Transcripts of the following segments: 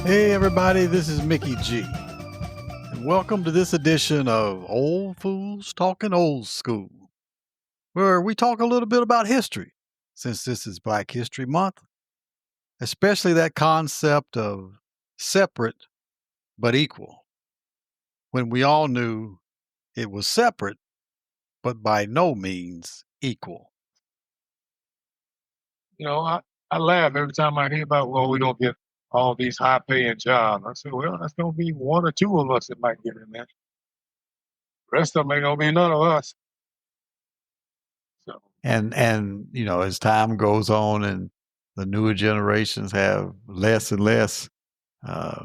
Hey everybody, this is Mickey G. And welcome to this edition of Old Fools Talking Old School, where we talk a little bit about history, since this is Black History Month, especially that concept of separate but equal, when we all knew it was separate, but by no means equal. I laugh every time I hear about, well, we don't get all these high paying jobs. I say, well, that's going to be one or two of us that might get in there. The rest of them ain't going to be none of us. So, And as time goes on and the newer generations have less and less uh,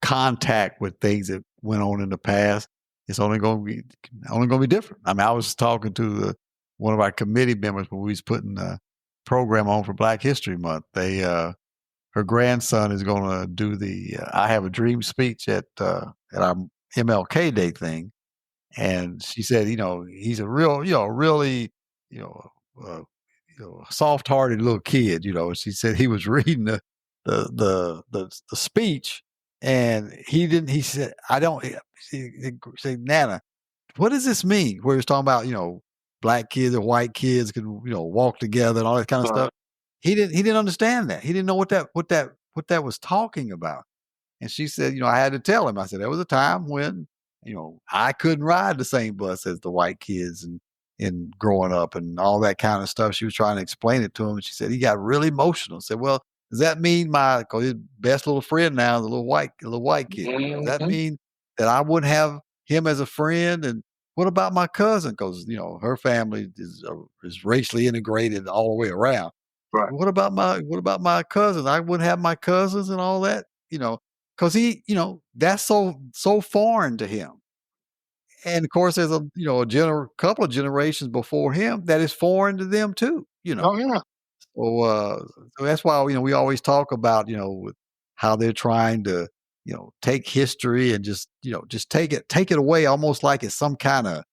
contact with things that went on in the past, it's only going to be different. I mean, I was talking to one of our committee members when we was putting the program on for Black History Month. Her grandson is going to do the "I Have a Dream" speech at our MLK Day thing, and she said, he's a real, really, you know, uh, soft-hearted little kid. She said he was reading the speech, and he didn't. He said, "I don't." He said, "Nana, what does this mean?" Where he was talking about, black kids and white kids can, walk together and all that kind of stuff. He didn't understand that. He didn't know what that was talking about. And she said, I had to tell him. I said, there was a time when, I couldn't ride the same bus as the white kids and growing up and all that kind of stuff. She was trying to explain it to him. And she said, he got really emotional. I said, well, does that mean cause his best little friend now is a little white kid? Does that mean that I wouldn't have him as a friend? And what about my cousin? Cause, her family is racially integrated all the way around. right. What about my cousins? I wouldn't have my cousins and all that, because he, that's so foreign to him. And of course, there's couple of generations before him that is foreign to them too. Oh, yeah. So that's why we always talk about how they're trying to take history and just take it away, almost like it's some kind of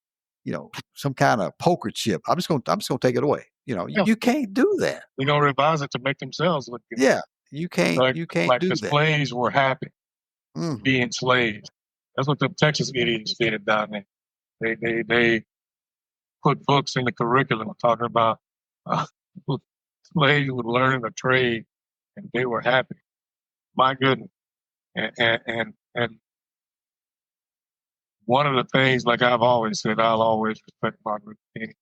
poker chip. I'm just gonna take it away. Yeah. You can't do that. They're going to revise it to make themselves look good. Yeah, you can't Like do the that. slaves were happy Mhm. being slaves. That's what the Texas idiots did down there. They put books in the curriculum talking about uh, slaves were learning a trade and they were happy. My goodness. And one of the things, like I've always said, I'll always respect Martin Luther King.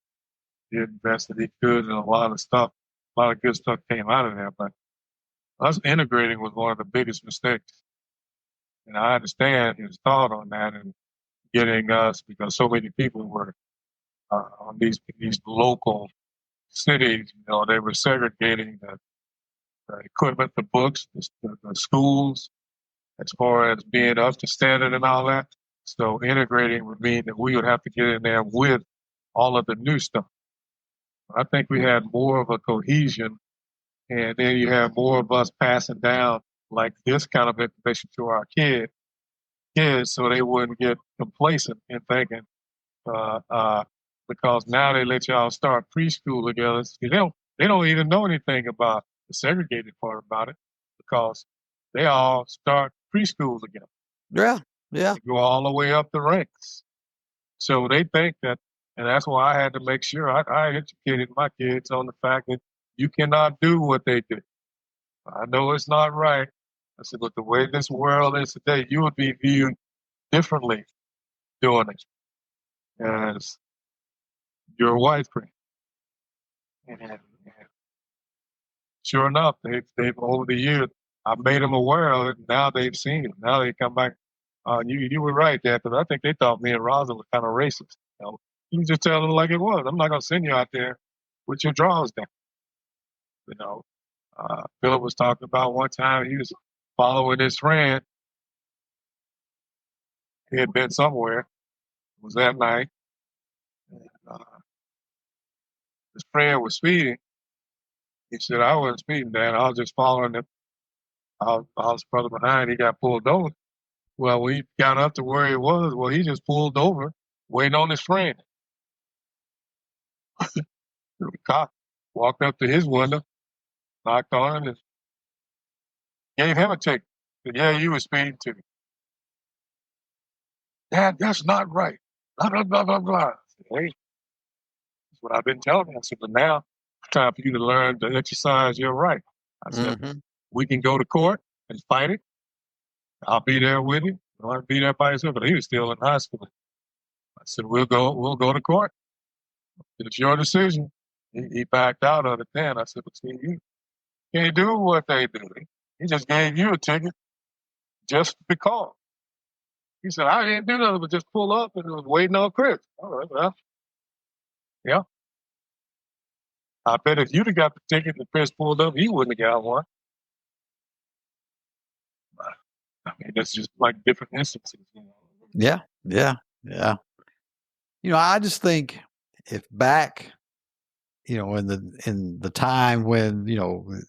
He did the best that he could, and a lot of stuff, a lot of good stuff came out of there. But us integrating was one of the biggest mistakes. And I understand his thought on that and getting us, because so many people were on these local cities. They were segregating the equipment, the books, the schools, as far as being up to standard and all that. So integrating would mean that we would have to get in there with all of the new stuff. I think we had more of a cohesion, and then you have more of us passing down like this kind of information to our kids, so they wouldn't get complacent in thinking, uh, uh, because now they let y'all start preschool together. They don't even know anything about the segregated part about it, because they all start preschool together. Yeah, yeah. They go all the way up the ranks. So they think that, and that's why I had to make sure I educated my kids on the fact that you cannot do what they do. I know it's not right. I said, but the way this world is today, you would be viewed differently doing it as your white friend. And sure enough, they've over the years, I've made them aware of it. Now they've seen it. Now they come back. You were right, Dad, because I think they thought me and Rosa were kind of racist. You just tell them like it was. I'm not going to send you out there with your drawers down. You know, Philip was talking about one time he was following his friend. He had been somewhere. It was that night. And, his friend was speeding. He said, I wasn't speeding, Dad. I was just following him. I was further behind. He got pulled over. Well, when he got up to where he was, he just pulled over, waiting on his friend. The cop walked up to his window, knocked on him, and gave him a ticket. Yeah, you were speeding too. Dad, that's not right. Blah, blah, blah, blah, blah. I said, hey, that's what I've been telling you. I said, but now it's time for you to learn to exercise your right. I said, Mhm. we can go to court and fight it. I'll be there with you. You don't have to be there by yourself. But he was still in high school. I said, we'll go to court. It's your decision. He backed out of it then. I said, but see, you can't do what they do. He just gave you a ticket just because. He said, I didn't do nothing but just pull up and was waiting on Chris. All right, well, yeah. I bet if you'd have got the ticket and Chris pulled up, he wouldn't have got one. I mean, that's just like different instances. Yeah, yeah, yeah. I just think if back, in the time when, the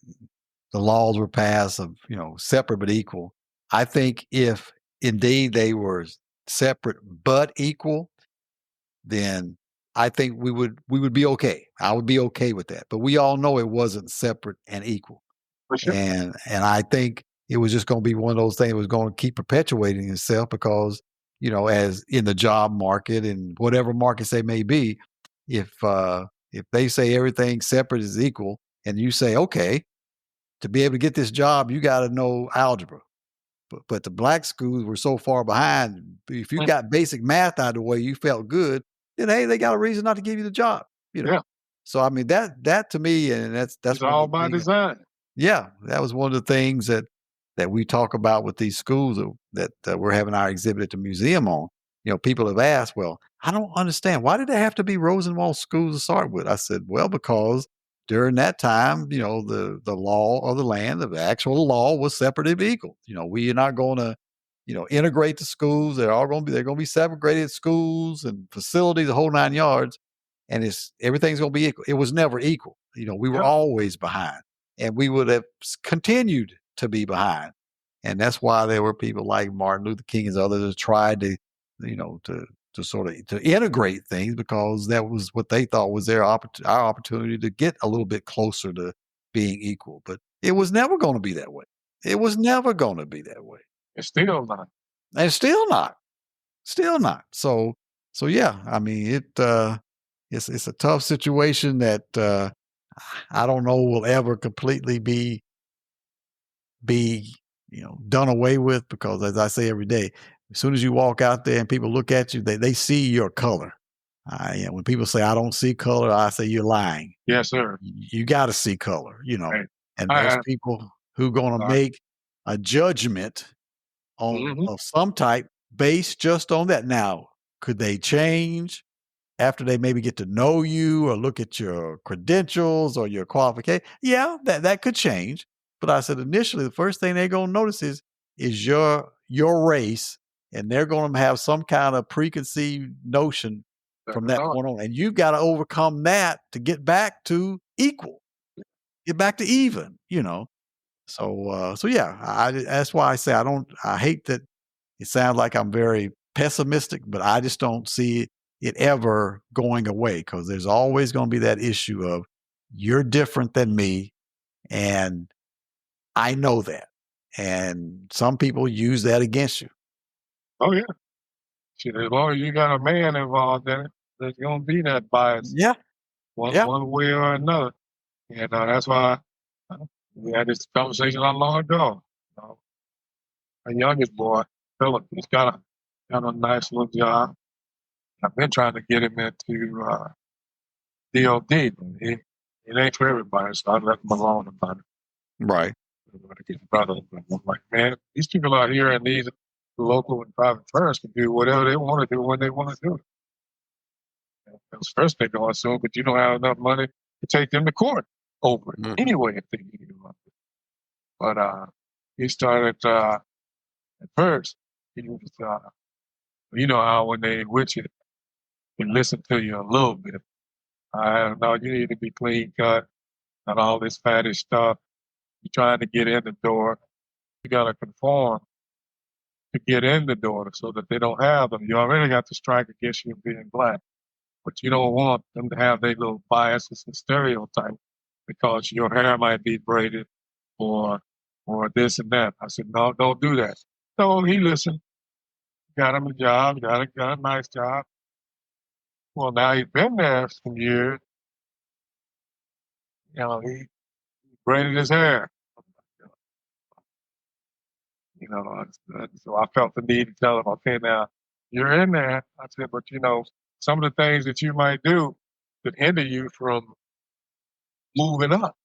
laws were passed of, separate but equal, I think if indeed they were separate but equal, then I think we would be okay. I would be okay with that. But we all know it wasn't separate and equal. For sure. And I think it was just going to be one of those things that was going to keep perpetuating itself because, as in the job market and whatever markets they may be, if they say everything separate is equal, and you say, okay, to be able to get this job, you got to know algebra. But the black schools were so far behind. If you Mm, got basic math out of the way, you felt good. Then hey, they got a reason not to give you the job. You know. yeah, So I mean that to me, and that's it's one of all the by things. design. Yeah, that was one of the things that we talk about with these schools that we're having our exhibit at the museum on. People have asked, well, I don't understand. Why did they have to be Rosenwald schools to start with? I said, well, because during that time, the law of the land, the actual law was separate and equal. We are not going to, integrate the schools. They're going to be segregated schools and facilities, the whole 9 yards, and everything's going to be equal. It was never equal. We were Yeah, always behind, and we would have continued to be behind. And that's why there were people like Martin Luther King and others that tried to, to sort of to integrate things because that was what they thought was our opportunity to get a little bit closer to being equal. But it was never going to be that way. It was never going to be that way, it's still not. and still not. So yeah, I mean it's a tough situation that I don't know will ever completely be done away with because as I say every day, as soon as you walk out there and people look at you, they see your color. When people say I don't see color, I say you're lying. Yes, sir. You got to see color, Right. and I there's have. people who going to Sorry. make a judgment on Mm-hmm. of some type based just on that. Now, could they change after they maybe get to know you or look at your credentials or your qualification? Yeah, that could change. But I said initially, the first thing they're gonna notice is your race, and they're gonna have some kind of preconceived notion from that No, point on. And you've got to overcome that to get back to equal, get back to even. So yeah, that's why I say I hate that it sounds like I'm very pessimistic, but I just don't see it ever going away because there's always going to be that issue of you're different than me, and I know that. And some people use that against you. oh yeah. Shit, as long as you got a man involved in it, there's gonna be that bias Yeah, yeah, one way or another. And that's why we had this conversation not long ago. Uh, my youngest boy, Philip, he's got a nice little job. I've been trying to get him into DOD, but it ain't for everybody, so I left him alone about it. right. Brother, I'm like, man, these people out here in these local and private firms can do whatever they want to do when they want to do it. Because first they're going to assume, but you don't have enough money to take them to court over it Mhm. anyway if they need it. But he started at first. He was, you know how when they with you, they listen to you a little bit. No, you need to be clean cut, not all this fatty stuff. You're trying to get in the door. You got to conform to get in the door so that they don't have them. You already got the strike against you being black, but you don't want them to have their little biases and stereotypes because your hair might be braided or or this and that. I said, no, don't do that. So he listened, got him a job, got a nice job. Well, now he's been there some years. He braided his hair. So I felt the need to tell him, okay, now you're in there. I said, but some of the things that you might do could hinder you from moving up.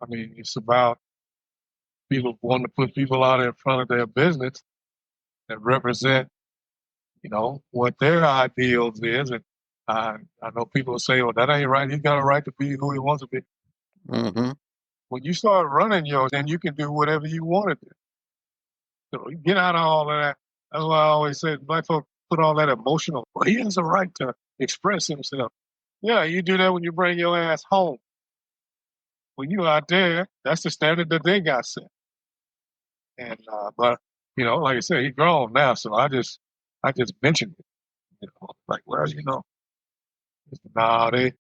I mean, it's about people wanting to put people out in front of their business that represent, what their ideals is. And I know people say, well, that ain't right. He's got a right to be who he wants to be. Hmm. When you start running yours, then you can do whatever you want to do. So you get out of all of that. That's why I always say black folks put all that emotional. Well, he has a right to express himself. Yeah, you do that when you bring your ass home. When you out there, that's the standard that they got set. And but like I said, he's grown now, so I just mentioned it. Like, well, nah, they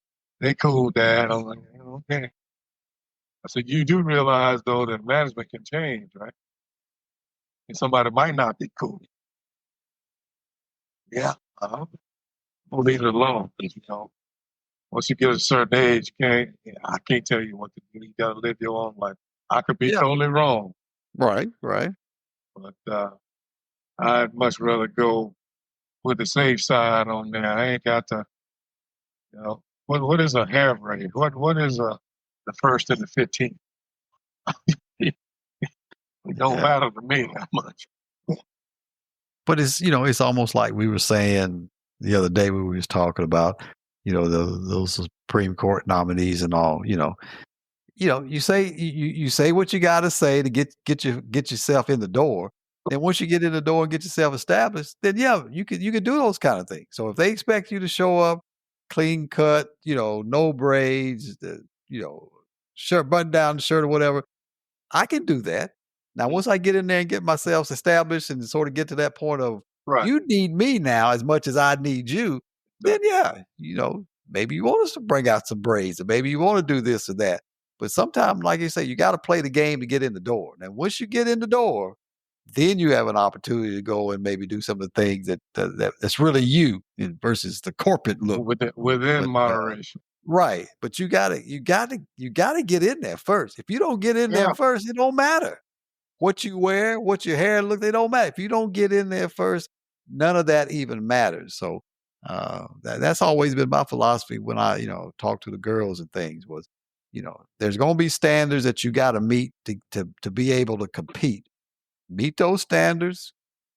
cool, Dad. I'm like, okay. I said, you do realize though that management can change, right? And somebody might not be cool. Yeah, we'll leave it alone. 'Cause, once you get a certain age, I can't tell you what to do. You got to live your own life. I could be Yeah. totally wrong, Right. Right. but I'd much rather go with the safe side on there. I ain't got to, what is a hair braid? What is the first and the 15th? It don't Yeah. matter to me that much. But it's almost like we were saying the other day when we was talking about, those Supreme Court nominees and all. You say what you got to say to get yourself in the door. And once you get in the door and get yourself established, then yeah, you can do those kind of things. So if they expect you to show up clean cut, no braids, shirt button down the shirt or whatever, I can do that. Now, once I get in there and get myself established and sort of get to that point of Right. you need me now as much as I need you, then yeah, maybe you want us to bring out some braids or maybe you want to do this or that. But sometimes, like you say, you got to play the game to get in the door. Now, once you get in the door, then you have an opportunity to go and maybe do some of the things that's really you versus the corporate look. Within But moderation. right, but you gotta get in there first. If you don't get in there Yeah. first, it don't matter what you wear, what your hair look. They don't matter if you don't get in there first. None of that even matters. So that's always been my philosophy when I talk to the girls and things was there's going to be standards that you got to meet to be able to compete. Meet those standards,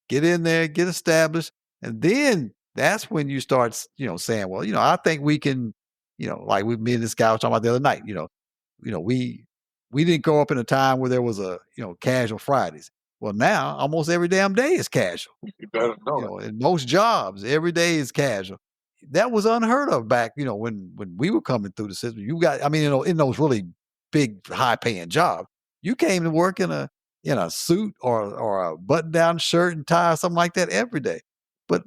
get in there, get established, and then that's when you start, saying, well, I think we can, like me and this guy was talking about the other night, we didn't grow up in a time where there was a, casual Fridays. Well, now almost every damn day is casual. You better know it. In most jobs, every day is casual. That was unheard of back, when we were coming through the system. You got, I mean, in those really big, high paying jobs, you came to work in a suit or a button down shirt and tie, or something like that every day. But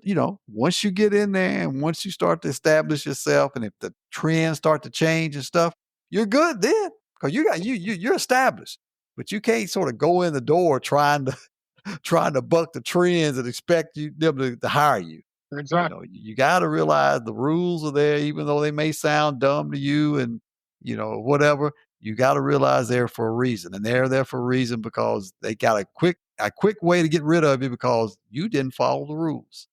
once you get in there and once you start to establish yourself, and if the trends start to change and stuff, you're good then because you're established. But you can't sort of go in the door trying to buck the trends and expect them to hire you. Exactly. You got to realize the rules are there, even though they may sound dumb to you and, whatever. You got to realize they're for a reason. And they're there for a reason because they got a quick way to get rid of you because you didn't follow the rules.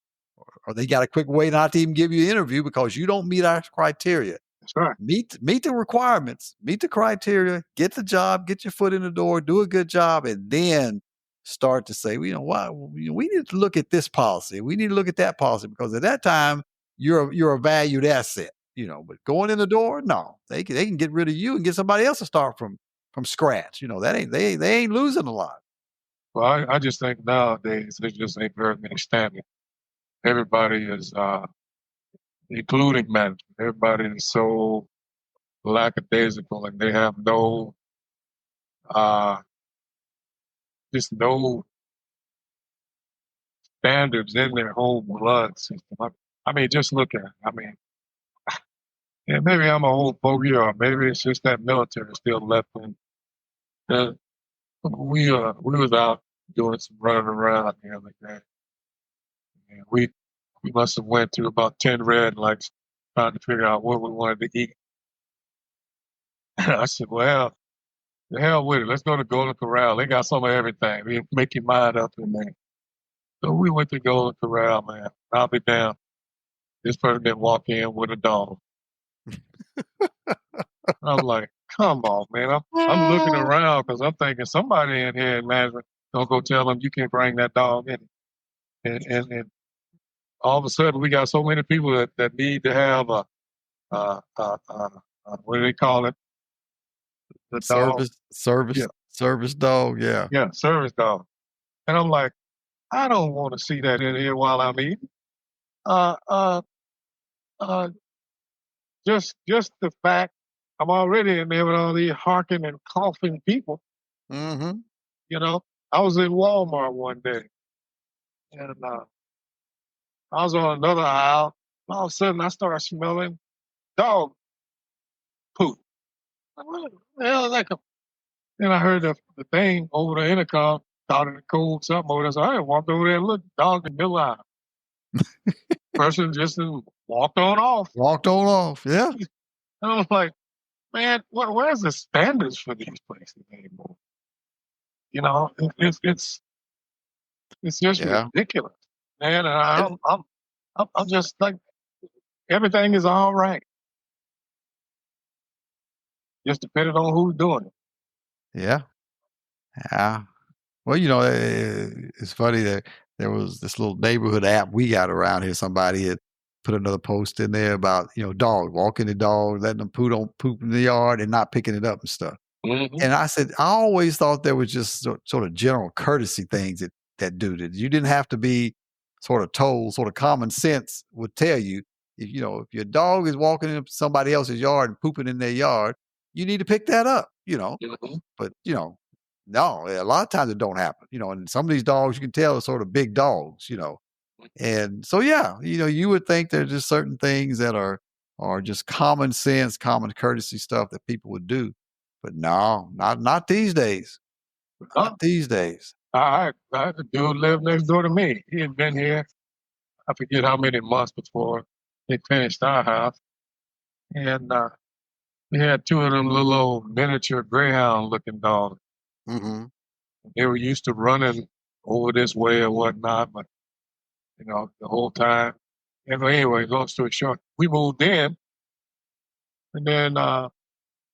Or they got a quick way not to even give you an interview because you don't meet our criteria. That's right. Meet the requirements, meet the criteria, get the job, get your foot in the door, do a good job, and then start to say, why we need to look at this policy. We need to look at that policy because at that time you're a valued asset. But going in the door, no, they can get rid of you and get somebody else to start from scratch. That ain't they ain't losing a lot. Well, I just think nowadays there just ain't very many standards. Everybody is, including management. Everybody is so lackadaisical, and they have uh, no standards in their whole blood system. I mean, just look at it. I mean, yeah, maybe I'm a old fogey, or maybe it's just that military still left in. We was out doing some running around the other day, and we must have went through about 10 red lights trying to figure out what we wanted to eat. I said, well, the hell with it. Let's go to Golden Corral. They got some of everything. We make your mind up in there. So we went to Golden Corral, man. I'll be damned. This person didn't walk in with a dog. I'm like, come on, man. I'm looking around because I'm thinking somebody in here in management don't go tell them you can't bring that dog in. And all of a sudden we got so many people that need to have what do they call it? The dog. Service, service, Yeah, service dog. Yeah. yeah, service dog. And I'm like, I don't want to see that in here while I'm eating. Uh, uh, uh, just the fact I'm already in there with all these harking and coughing people. Mm-hmm. You know, I was in Walmart one day and I was on another aisle. All of a sudden, I started smelling dog poop. What the hell is that? Then I heard the thing over the intercom started to cold something over there. So I walked over there and looked, dog in the middle aisle. Person just walked on off. Walked on off. Yeah. And I was like, man, where's the standards for these places anymore? You know, it's just Yeah. ridiculous, man. And And- I'm just like everything is all right, just depending on who's doing it. yeah. Yeah. Well, it's funny that there was this little neighborhood app we got around here. Somebody had put another post in there about, dog, walking the dog, letting them poop in the yard and not picking it up and stuff. Hmm. And I said, I always thought there was just sort of general courtesy things that do that. You didn't have to be sort of told, sort of common sense would tell you, if your dog is walking in somebody else's yard and pooping in their yard, you need to pick that up. Hmm. But, no, a lot of times it don't happen, and some of these dogs you can tell are sort of big dogs. And so, yeah, you would think there's just certain things that are just common sense, common courtesy stuff that people would do. But no, not these days. Uh, Not these days. I had a dude live next door to me. He had been here, I forget how many months before they finished our house. And we had two of them little old miniature greyhound looking dogs. Mhm. They were used to running over this way or whatnot, but the whole time. And anyway, long story short, we moved in, and then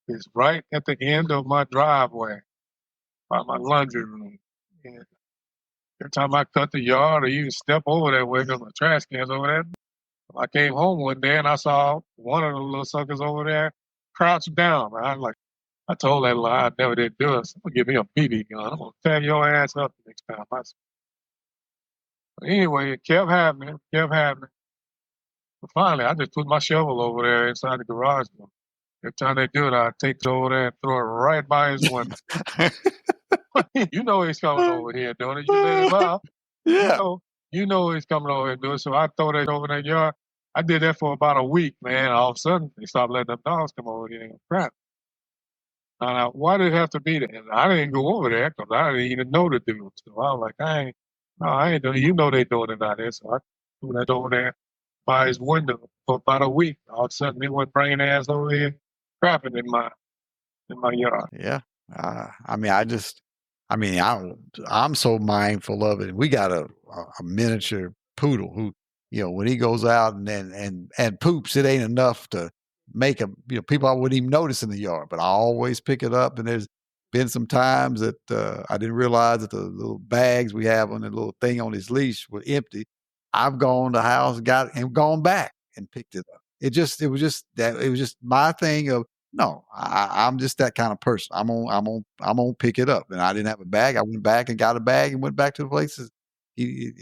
it's right at the end of my driveway by my laundry room. And every time I cut the yard or even step over that way, because my trash can's over there, I came home one day and I saw one of the little suckers over there crouched down. I told that lie, I never did do it. So I'm gonna give me a BB gun. I'm gonna tear your ass up the next time. But anyway, it kept happening, kept happening. But finally, I just put my shovel over there inside the garage door. Every time they do it, I take it over there and throw it right by his window. You know he's coming over here doing it. You let him out. You Yeah. know, you know he's coming over here doing it. So I throw that over that yard. I did that for about a week, man. All of a sudden, they stopped letting them dogs come over here and crap. Why did it have to be there? And I didn't go over there because I didn't even know the dude. So I was like, I ain't doing it. You know they doing it out there. So I threw that over there by his window for about a week. All of a sudden, they went bringing ass over here, crapping in my yard. Yeah. I mean, I'm so mindful of it. We got a miniature poodle who, when he goes out and poops, it ain't enough to make him, people I wouldn't even notice in the yard, but I always pick it up. And there's been some times that I didn't realize that the little bags we have on the little thing on his leash were empty. I've gone to the house, got and gone back and picked it up. It was just my thing of, no, I'm just that kind of person. I'm gonna pick it up. And I didn't have a bag. I went back and got a bag and went back to the places. He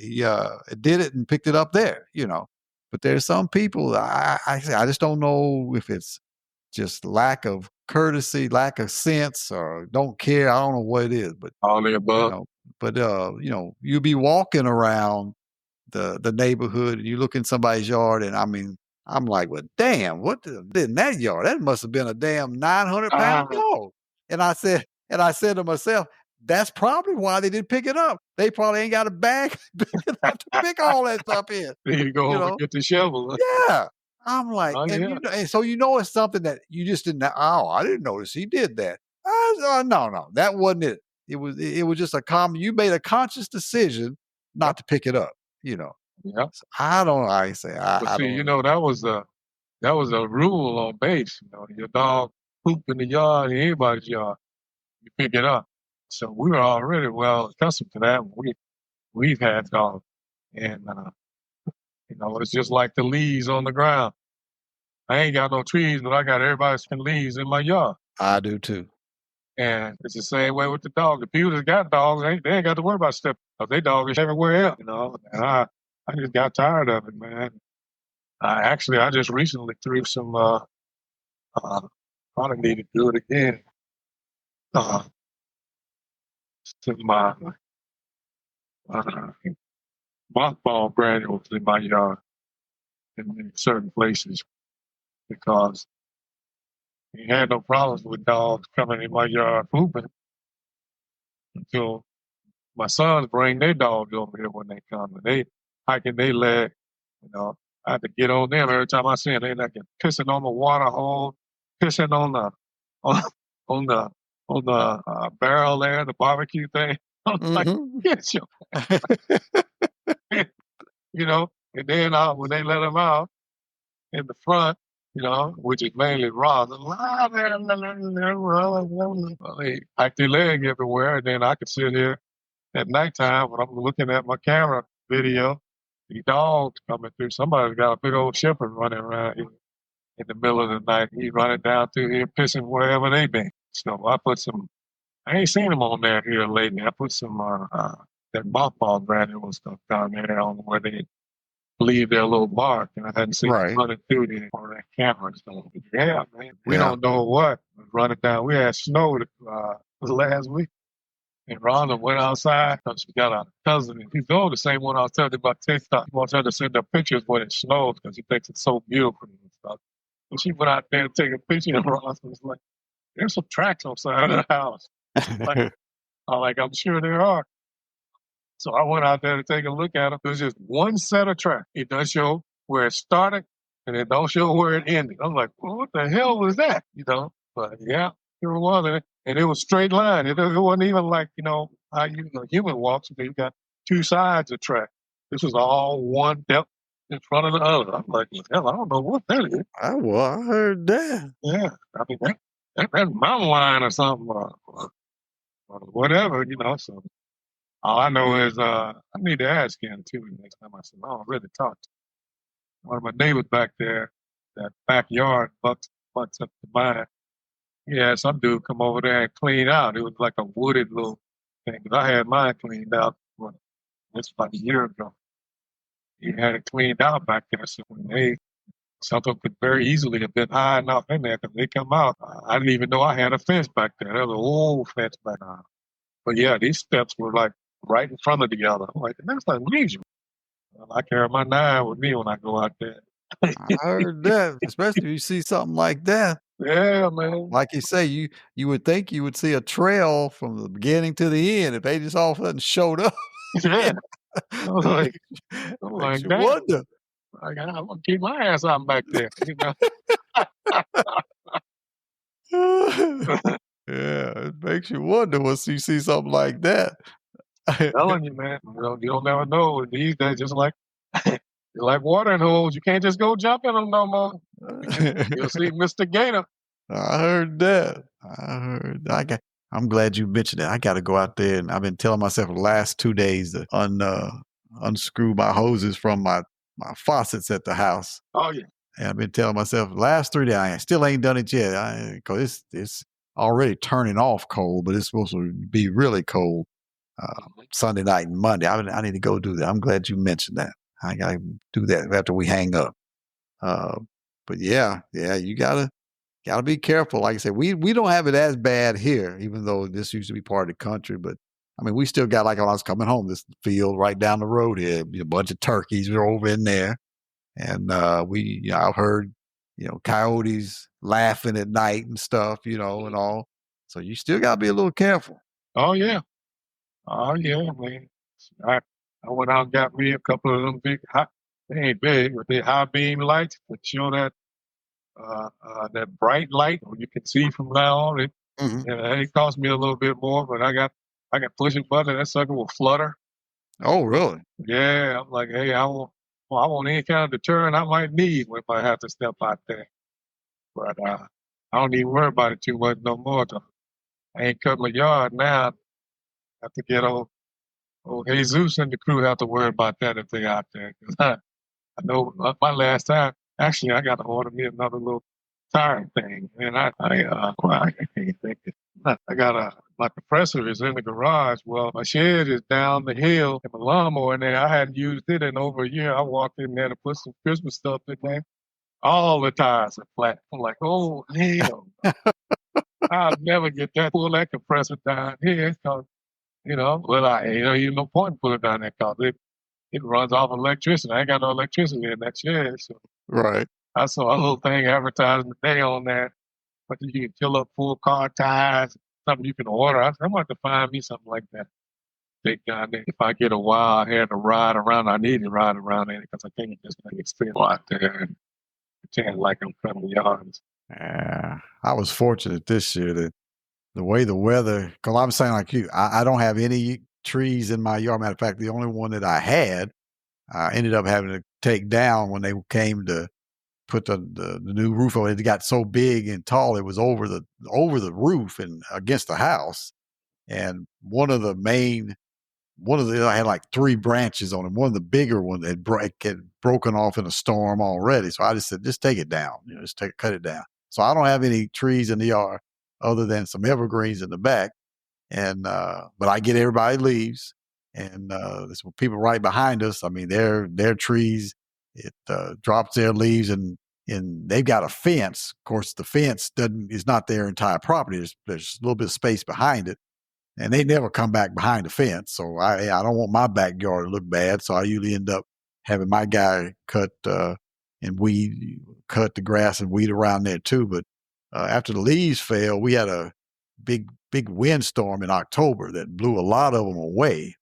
did it and picked it up there. But there's some people I just don't know if it's just lack of courtesy, lack of sense, or don't care. I don't know what it is, but All the you above. know, you'll be walking around the neighborhood and you look in somebody's yard and I mean, I'm like, well, damn, what did in that yard? That must have been a damn 900-pound Ah, dog. And I said to myself, that's probably why they didn't pick it up. They probably ain't got a bag big enough to pick all that stuff in, Then you go you home and know? get the shovel. Yeah. I'm like, Oh and yeah, and so it's something that you just didn't. Oh, I didn't notice he did that. No, no, that wasn't it. It was just a common. You made a conscious decision yep, not to pick it up. You know, yep. so I don't. I say But I see, don't. that was a rule on base. Your dog poop in the yard, in anybody's yard, you pick it up. So we were already well accustomed to that. We've had dogs, and it's just like the leaves on the ground. I ain't got no trees, but I got everybody's leaves in my yard. I do too. And it's the same way with the dog. The people that got dogs, they ain't got to worry about stuff. 'Cause they dog is everywhere else. And I just got tired of it, man. I just recently threw some, probably need to do it again, uh, to my uh, mothball granules in my yard in certain places because you had no problems with dogs coming in my yard pooping until my sons bring their dogs over here when they come and they hiking their leg. You know, I have to get on them every time I see them. They like pissing on the water hole, pissing on the on, on the barrel there, the barbecue thing. I'm like, Hmm. get your, and then when they let them out in the front, which is mainly raw, they hike their leg everywhere, and then I could sit here at nighttime when I'm looking at my camera video, the dogs coming through. Somebody's got a big old shepherd running around here in the middle of the night. He's running down through here, pissing wherever they been. So I ain't seen them on there here lately. I put some, that mothball granule stuff down there on where they leave their little bark, and I hadn't seen them Right. running through there on that camera. So, yeah, man, we Yeah. don't know what was running down. We had snow last week. And Rhonda went outside because she got a cousin. And he's the same one I was telling you about TikTok. He wants her to send her pictures when it snows because he thinks it's so beautiful and stuff. And she went out there to take a picture of Rhonda was like, there's some tracks outside of the house. Like, I'm sure there are. So I went out there to take a look at them. There's just one set of tracks. It does show where it started and it don't show where it ended. I'm like, well, what the hell was that? But yeah, sure was. And it was straight line. It wasn't even like, how human walks. You got two sides of track. This was all one depth in front of the other. I'm like, hell, I don't know what that is. I heard that. Yeah. I mean, that's mountain lion or something or whatever, So all I know is I need to ask him too next time I see him. I don't really talk to him. One of my neighbors back there, that backyard butts up to mine. He had some dude come over there and clean out. It was like a wooded little thing. 'Cause I had mine cleaned out. It's about a year ago. He had it cleaned out back there. So when something could very easily have been high enough in there because they come out. I didn't even know I had a fence back there. There was an old fence back there. But yeah, these steps were like right in front of the other. I'm like, that's unusual. Well, I carry my 9 with me when I go out there. I heard that, especially if you see something like that. Yeah, man. Like you say, you would think you would see a trail from the beginning to the end if they just all of a sudden showed up. Yeah. I was like, Makes you damn. wonder. I'm gonna keep my ass out back there. Yeah, it makes you wonder once you see something like that. Telling you, man. You don't never know. These days, just like like watering holes, you can't just go jump in them no more. You'll see Mr. Gator. I heard that. I'm glad you mentioned that. I gotta go out there, and I've been telling myself the last 2 days to unscrew my hoses from my faucets at the house. Oh yeah. And I've been telling myself the last 3 days, I still ain't done it yet. Because it's already turning off cold, but it's supposed to be really cold Sunday night and Monday. I need to go do that. I'm glad you mentioned that. I gotta do that after we hang up. But yeah, you gotta be careful. Like I said, we don't have it as bad here, even though this used to be part of the country. But I mean, we still got, like when I was coming home, this field right down the road here, a bunch of turkeys were over in there. And I've heard, coyotes laughing at night and stuff, and all. So you still got to be a little careful. Oh yeah. Oh yeah, man. I went out and got me a couple of them big high, they ain't big, but they high beam lights that show that bright light where you can see from now on. Mhm. It cost me a little bit more, but I got push a button, that sucker will flutter. Oh, really? Yeah, I'm like, hey, I want any kind of deterrent I might need if I have to step out there. But I don't even worry about it too much no more. Though. I ain't cut my yard now. I have to get old Jesus and the crew have to worry about that if they out there. 'Cause I know my last time, actually, I got to order me another little tire thing. And well, I can't think it. I got my compressor is in the garage. Well, my shed is down the hill and my lawnmower in there. I hadn't used it in over a year. I walked in there to put some Christmas stuff in there. All the tires are flat. I'm like, oh, hell. I'll never get that, pull that compressor down here. Cause, you no point in putting it down there because it runs off electricity. I ain't got no electricity in that shed. So Right. I saw a little thing advertising today on that, but you can fill up full car tires, something you can order. I said, I'm going to find me something like that. Take down there. If I get a while here to ride around, I need to ride around there because I can't just spend out there and pretend like I'm cutting yards. Yeah. I was fortunate this year that the way the weather, because I'm saying like you, I don't have any trees in my yard. Matter of fact, the only one that I had, I ended up having to take down when they came to put the new roof on it. It got so big and tall, it was over the roof and against the house. And I had like three branches on it. One of the bigger ones had broken off in a storm already. So I just said, just take it down. Cut it down. So I don't have any trees in the yard other than some evergreens in the back. And but I get everybody leaves, and there's people right behind us. I mean, their trees. It drops their leaves, and they've got a fence. Of course, the fence is not their entire property. There's a little bit of space behind it, and they never come back behind the fence. So I don't want my backyard to look bad. So I usually end up having my guy cut cut the grass and weed around there too. But after the leaves fell, we had a big windstorm in October that blew a lot of them away.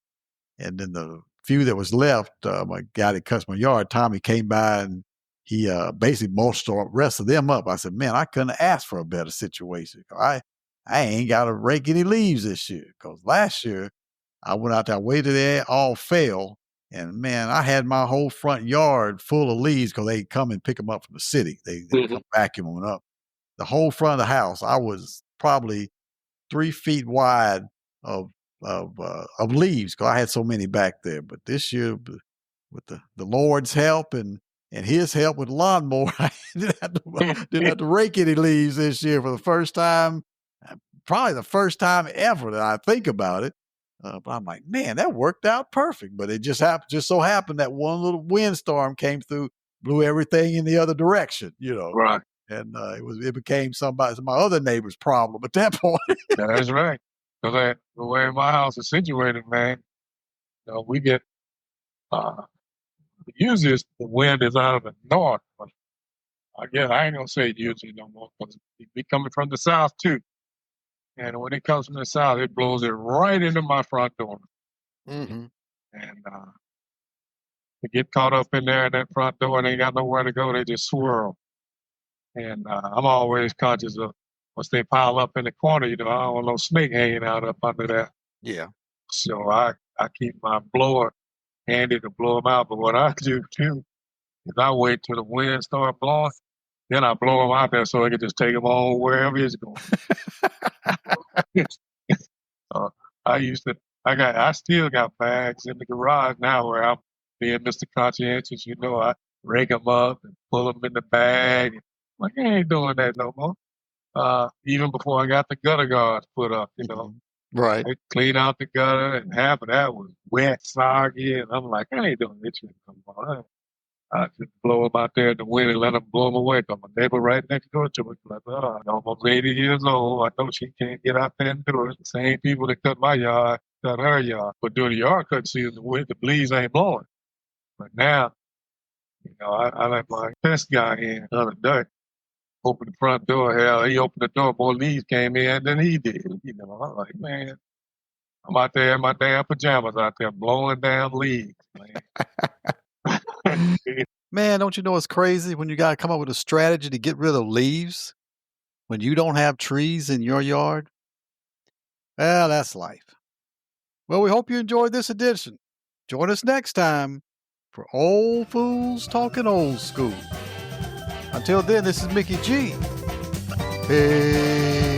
And then the few that was left, my guy that cuts my yard, Tommy, came by and he basically mulched the rest of them up. I said, man, I couldn't ask for a better situation. I ain't got to rake any leaves this year because last year I went out there, waited there, all fell. And man, I had my whole front yard full of leaves because they come and pick them up from the city. They come vacuum them up. The whole front of the house, I was probably 3 feet wide of of leaves because I had so many back there. But this year, with the Lord's help and His help with lawnmower, I didn't have to rake any leaves this year for the first time, probably the first time ever that I think about it. But I'm like, man, that worked out perfect. But it just so happened that one little windstorm came through, blew everything in the other direction, Right. and it became my other neighbor's problem at that point. That's right. Because the way my house is situated, man, we get usually the wind is out of the north. But again, I ain't gonna say usually no more because it be coming from the south too. And when it comes from the south, it blows it right into my front door. Mm-hmm. And they get caught up in there in that front door and they ain't got nowhere to go. They just swirl. And I'm always conscious of once they pile up in the corner, I don't want no snake hanging out up under there. Yeah. So I keep my blower handy to blow them out. But what I do too is I wait till the wind start blowing, then I blow them out there so I can just take them on wherever it's going. uh, I used to, I still got bags in the garage now where I'm being Mr. Conscientious. I rake them up and pull them in the bag. Like, I ain't doing that no more. Even before I got the gutter guards put up, Mm-hmm. Right. I cleaned out the gutter and half of that was wet, soggy. And I'm like, I ain't doing this shit no more. I just blow them out there in the wind and let them blow them away. Cause my neighbor right next door to me, like, I'm almost 80 years old. I know she can't get out there and do it. The same people that cut my yard, cut her yard. But during the yard cut season, the breeze ain't blowing. But now, I let my pest guy in the other day. Opened the front door. Hell, he opened the door. More leaves came in than he did. I'm like, man, I'm out there in my damn pajamas out there blowing down leaves, man. Man, don't you know it's crazy when you gotta come up with a strategy to get rid of leaves when you don't have trees in your yard? Well, that's life. Well, we hope you enjoyed this edition. Join us next time for Old Fools Talking Old School. Until then, this is Mickey G. Peace.